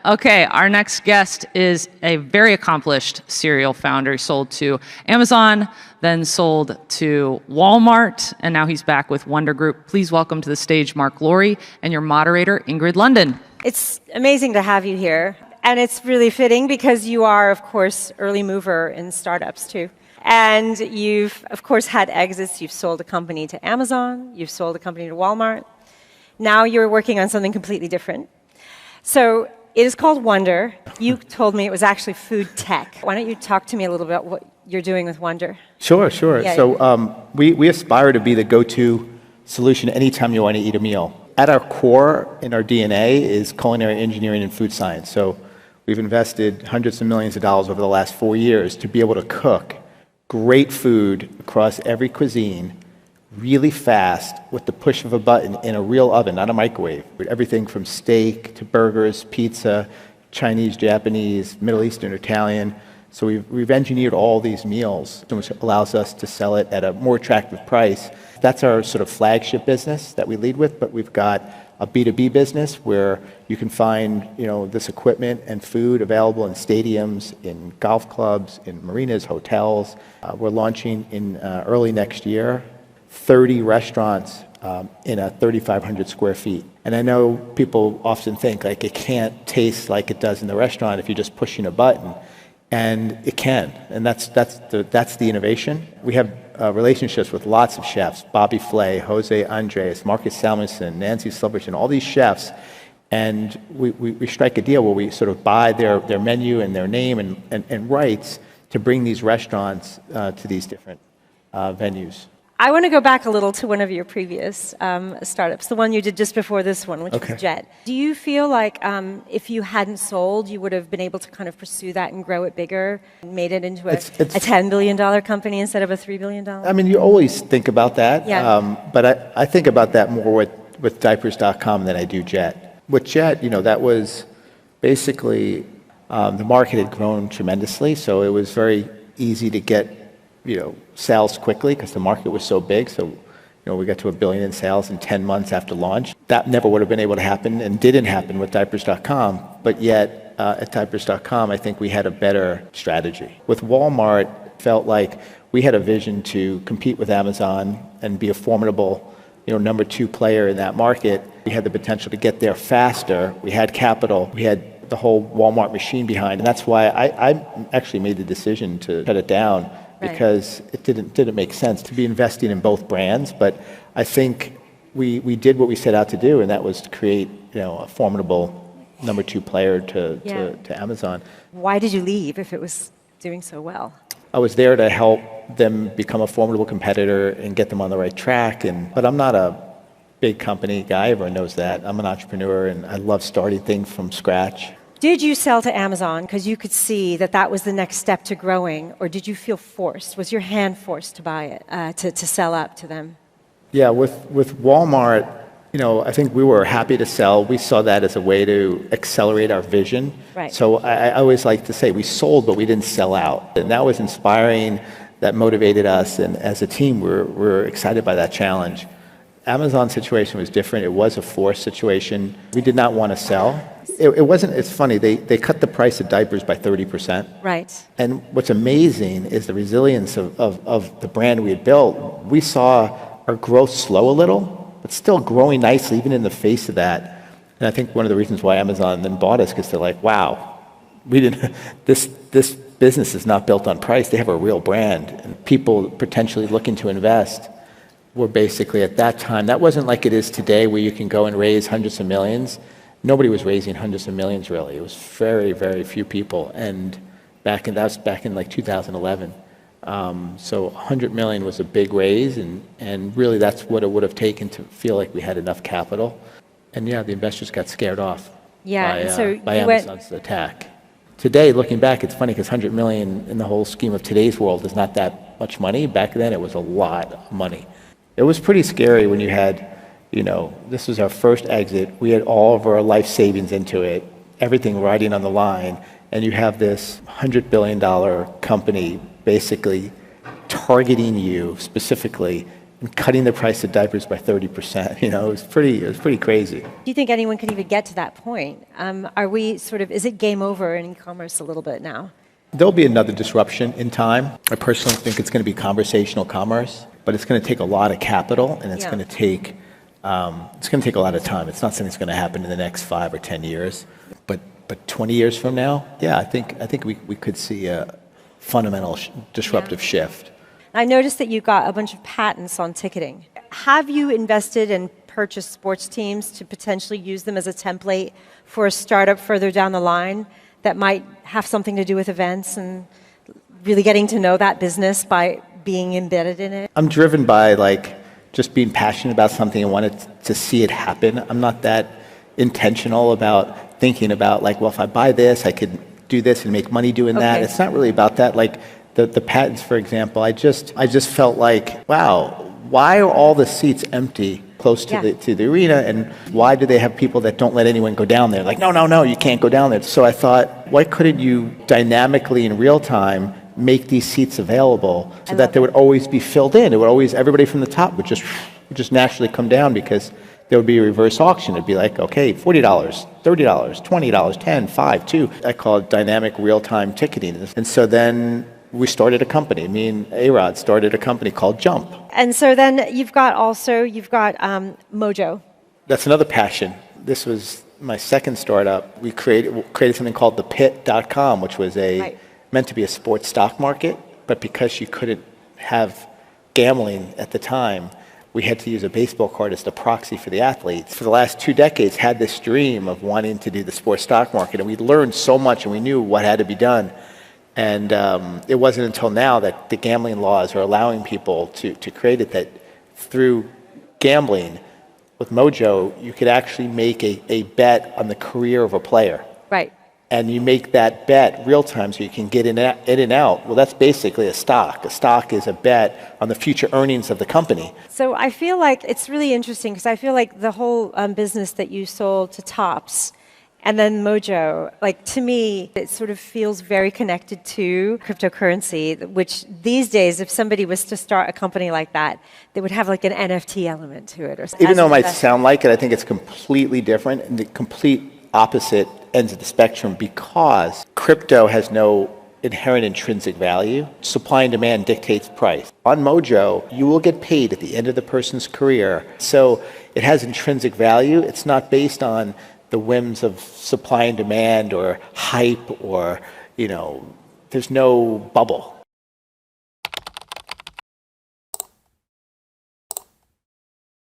Okay, our next guest is a very accomplished cereal founder. He sold to Amazon, then sold to Walmart, and now he's back with Wonder Group. Please welcome to the stage Marc Lore and your moderator, Ingrid London. It's amazing to have you here, and it's really fitting because you are, of course, early mover in startups too. And you've, of course, had exits. You've sold a company to Amazon, you've sold a company to Walmart. Now you're working on something completely different. So it is called Wonder. You told me it was actually food tech. Why don't you talk to me a little bit about what you're doing with Wonder? Sure. Yeah. So we aspire to be the go-to solution anytime you want to eat a meal. At our core, in our DNA, is culinary engineering and food science. So we've invested hundreds of millions of dollars over the last 4 years to be able to cook great food across every cuisine really fast with the push of a button in a real oven, not a microwave. Everything from steak to burgers, pizza, Chinese, Japanese, Middle Eastern, Italian. So we've engineered all these meals, which allows us to sell it at a more attractive price. That's our sort of flagship business that we lead with, but we've got a B2B business where you can find, this equipment and food available in stadiums, in golf clubs, in marinas, hotels. We're launching in early next year 30 restaurants in a 3,500 square feet. And I know people often think like it can't taste like it does in the restaurant if you're just pushing a button. And it can, and that's the innovation. We have relationships with lots of chefs, Bobby Flay, Jose Andres, Marcus Salmonson, Nancy Silverton, all these chefs, and we strike a deal where we sort of buy their menu and their name and rights to bring these restaurants to these different venues. I want to go back a little to one of your previous startups, the one you did just before this one, which was Jet. Do you feel like if you hadn't sold, you would have been able to kind of pursue that and grow it bigger and made it into a $10 billion company instead of a $3 billion? I mean, you always think about that, but I think about that more with diapers.com than I do Jet. With Jet, that was basically the market had grown tremendously, so it was very easy to get sales quickly because the market was so big. So, we got to $1 billion in sales in 10 months after launch. That never would have been able to happen and didn't happen with diapers.com. But yet, at diapers.com, I think we had a better strategy. With Walmart, felt like we had a vision to compete with Amazon and be a formidable, number 2 player in that market. We had the potential to get there faster. We had capital. We had the whole Walmart machine behind. And that's why I actually made the decision to shut it down. Because it didn't make sense to be investing in both brands. But I think we did what we set out to do, and that was to create a formidable number 2 player to Amazon. Why did you leave if it was doing so well? I was there to help them become a formidable competitor and get them on the right track. But I'm not a big company guy. Everyone knows that. I'm an entrepreneur, and I love starting things from scratch. Did you sell to Amazon because you could see that was the next step to growing, or did you feel forced? Was your hand forced to buy it, to sell up to them? Yeah, with Walmart, I think we were happy to sell. We saw that as a way to accelerate our vision. Right. So I always like to say we sold, but we didn't sell out. And that was inspiring, that motivated us. And as a team, we're excited by that challenge. Amazon's situation was different. It was a forced situation. We did not want to sell. It wasn't, it's funny, they cut the price of diapers by 30%. Right. And what's amazing is the resilience of the brand we had built. We saw our growth slow a little, but still growing nicely, even in the face of that. And I think one of the reasons why Amazon then bought us, because they're like, wow, this business is not built on price. They have a real brand. And people potentially looking to invest were basically at that time, that wasn't like it is today where you can go and raise hundreds of millions. Nobody was raising hundreds of millions, really. It was very, very few people. And that was back in like 2011. So 100 million was a big raise, and really that's what it would have taken to feel like we had enough capital. And the investors got scared off by Amazon's attack. Today, looking back, it's funny because 100 million in the whole scheme of today's world is not that much money. Back then, it was a lot of money. It was pretty scary when you had, this was our first exit. We had all of our life savings into it, everything riding on the line, and you have this $100 billion company basically targeting you specifically and cutting the price of diapers by 30%. You know, it was pretty crazy. Do you think anyone could even get to that point? Are we sort of, is it game over in e-commerce a little bit now? There'll be another disruption in time. I personally think it's going to be conversational commerce, but it's going to take a lot of capital, and it's going to take a lot of time. It's not something that's going to happen in the next 5 or 10 years, but 20 years from now, yeah, I think we could see a fundamental disruptive shift. I noticed that you got a bunch of patents on ticketing. Have you invested and purchased sports teams to potentially use them as a template for a startup further down the line that might have something to do with events and really getting to know that business by being embedded in it? I'm driven by just being passionate about something and wanted to see it happen. I'm not that intentional about thinking about well, if I buy this, I could do this and make money doing that. It's not really about that. The patents, for example, I just felt wow, why are all the seats empty close to the arena, and why do they have people that don't let anyone go down there? No, you can't go down there. So I thought, why couldn't you dynamically in real time make these seats available so that they would always be filled in? It would always, everybody from the top would just naturally come down, because there would be a reverse auction. It'd be okay, $40, $30, $20, $10, $5, $2. I call it dynamic real-time ticketing. And so then we started a company. Me and A-Rod started a company called Jump. And so then you've got Mojo. That's another passion. This was my second startup. We created something called thepit.com, which was meant to be a sports stock market, but because you couldn't have gambling at the time, we had to use a baseball card as the proxy for the athletes. For the last 2 decades, had this dream of wanting to do the sports stock market, and we learned so much, and we knew what had to be done. And it wasn't until now that the gambling laws are allowing people to create it, that through gambling, with Mojo, you could actually make a bet on the career of a player. Right. And you make that bet real time so you can get in and out. Well, that's basically a stock. A stock is a bet on the future earnings of the company. So I feel like it's really interesting, because I feel like the whole business that you sold to Topps and then Mojo, to me, it sort of feels very connected to cryptocurrency, which these days, if somebody was to start a company like that, they would have an NFT element to it. Or something. Even though it might sound like it, I think it's completely different and the complete opposite ends of the spectrum, because crypto has no inherent intrinsic value. Supply and demand dictates price. On Mojo, you will get paid at the end of the person's career. So it has intrinsic value. It's not based on the whims of supply and demand or hype or, there's no bubble.